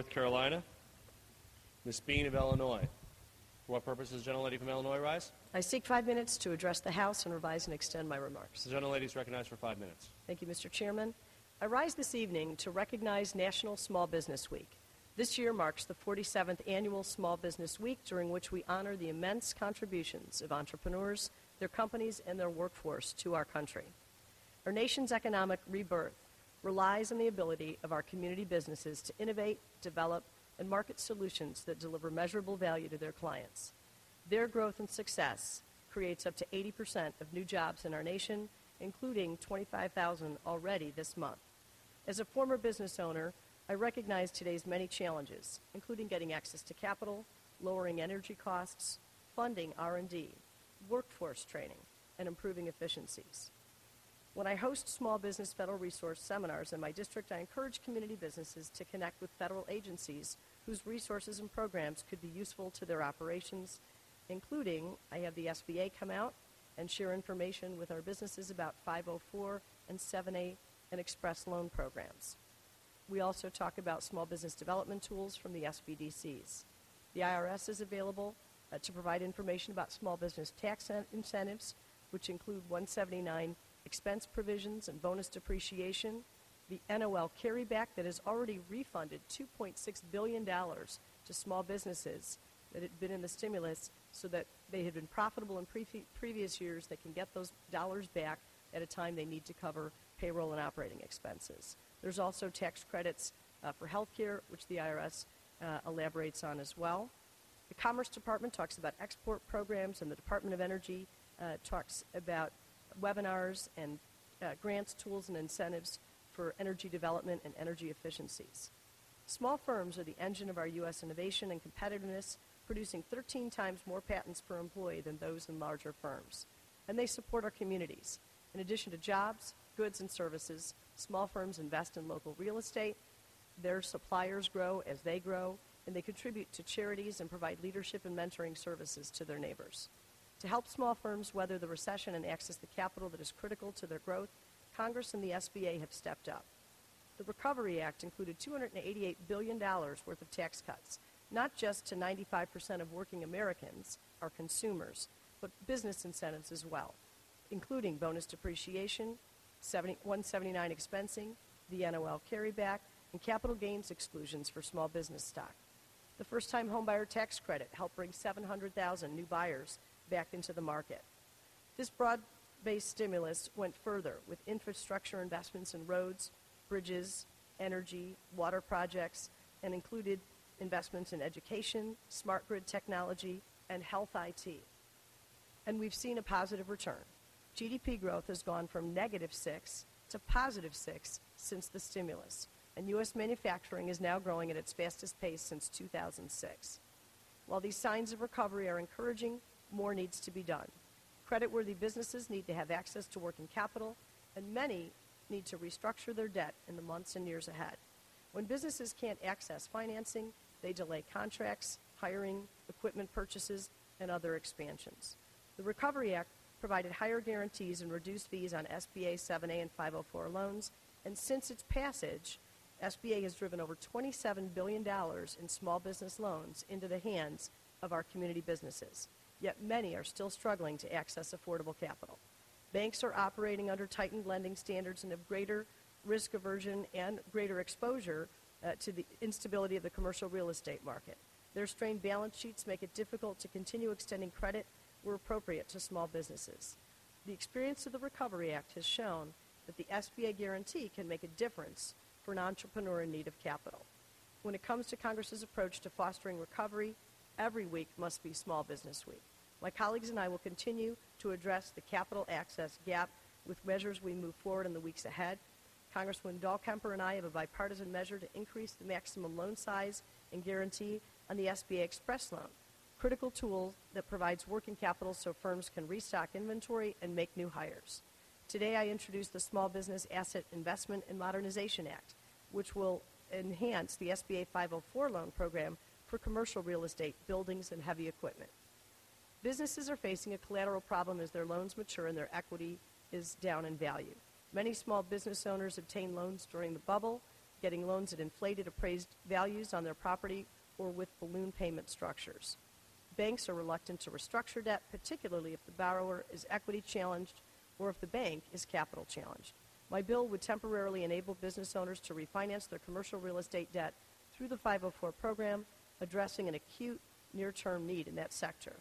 North Carolina. Ms. Bean of Illinois. For what purpose does the gentlelady from Illinois rise? I seek 5 minutes to address the House and revise and extend my remarks. The gentlelady is recognized for 5 minutes. Thank you, Mr. Chairman. I rise this evening to recognize National Small Business Week. This year marks the 47th Annual Small Business Week, during which we honor the immense contributions of entrepreneurs, their companies, and their workforce to our country. Our nation's economic rebirth relies on the ability of our community businesses to innovate, develop, and market solutions that deliver measurable value to their clients. Their growth and success creates up to 80% of new jobs in our nation, including 25,000 already this month. As a former business owner, I recognize today's many challenges, including getting access to capital, lowering energy costs, funding R&D, workforce training, and improving efficiencies. When I host small business federal resource seminars in my district, I encourage community businesses to connect with federal agencies whose resources and programs could be useful to their operations, including I have the SBA come out and share information with our businesses about 504 and 7A and express loan programs. We also talk about small business development tools from the SBDCs. The IRS is available to provide information about small business tax incentives, which include 179 expense provisions and bonus depreciation, the NOL carryback that has already refunded $2.6 billion to small businesses that had been in the stimulus so that they had been profitable in previous years. They can get those dollars back at a time they need to cover payroll and operating expenses. There's also tax credits for health care, which the IRS elaborates on as well. The Commerce Department talks about export programs, and the Department of Energy talks about webinars and grants, tools, and incentives for energy development and energy efficiencies. Small firms are the engine of our U.S. innovation and competitiveness, producing 13 times more patents per employee than those in larger firms. And they support our communities. In addition to jobs, goods, and services, small firms invest in local real estate, their suppliers grow as they grow, and they contribute to charities and provide leadership and mentoring services to their neighbors. To help small firms weather the recession and access the capital that is critical to their growth, Congress and the SBA have stepped up. The Recovery Act included $288 billion worth of tax cuts, not just to 95% of working Americans, our consumers, but business incentives as well, including bonus depreciation, 179 expensing, the NOL carryback, and capital gains exclusions for small business stock. The first-time homebuyer tax credit helped bring 700,000 new buyers back into the market. This broad-based stimulus went further with infrastructure investments in roads, bridges, energy, water projects, and included investments in education, smart grid technology, and health IT. And we've seen a positive return. GDP growth has gone from -6 to +6 since the stimulus, and U.S. manufacturing is now growing at its fastest pace since 2006. While these signs of recovery are encouraging, more needs to be done. Creditworthy businesses need to have access to working capital, and many need to restructure their debt in the months and years ahead. When businesses can't access financing, they delay contracts, hiring, equipment purchases, and other expansions. The Recovery Act provided higher guarantees and reduced fees on SBA 7A and 504 loans, and since its passage, SBA has driven over $27 billion in small business loans into the hands of our community businesses. Yet many are still struggling to access affordable capital. Banks are operating under tightened lending standards and have greater risk aversion and greater exposure to the instability of the commercial real estate market. Their strained balance sheets make it difficult to continue extending credit where appropriate to small businesses. The experience of the Recovery Act has shown that the SBA guarantee can make a difference for an entrepreneur in need of capital. When it comes to Congress's approach to fostering recovery, every week must be Small Business Week. My colleagues and I will continue to address the capital access gap with measures we move forward in the weeks ahead. Congresswoman Dahlkemper and I have a bipartisan measure to increase the maximum loan size and guarantee on the SBA Express loan, critical tool that provides working capital so firms can restock inventory and make new hires. Today I introduced the Small Business Asset Investment and Modernization Act, which will enhance the SBA 504 loan program for commercial real estate, buildings, and heavy equipment. Businesses are facing a collateral problem as their loans mature and their equity is down in value. Many small business owners obtained loans during the bubble, getting loans at inflated appraised values on their property, or with balloon payment structures. Banks are reluctant to restructure debt, particularly if the borrower is equity challenged or if the bank is capital challenged. My bill would temporarily enable business owners to refinance their commercial real estate debt through the 504 program, addressing an acute near-term need in that sector.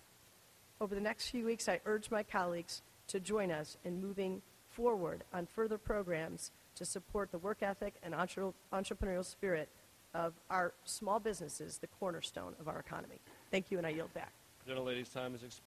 Over the next few weeks, I urge my colleagues to join us in moving forward on further programs to support the work ethic and entrepreneurial spirit of our small businesses, the cornerstone of our economy. Thank you, and I yield back. The gentlelady's time is expired.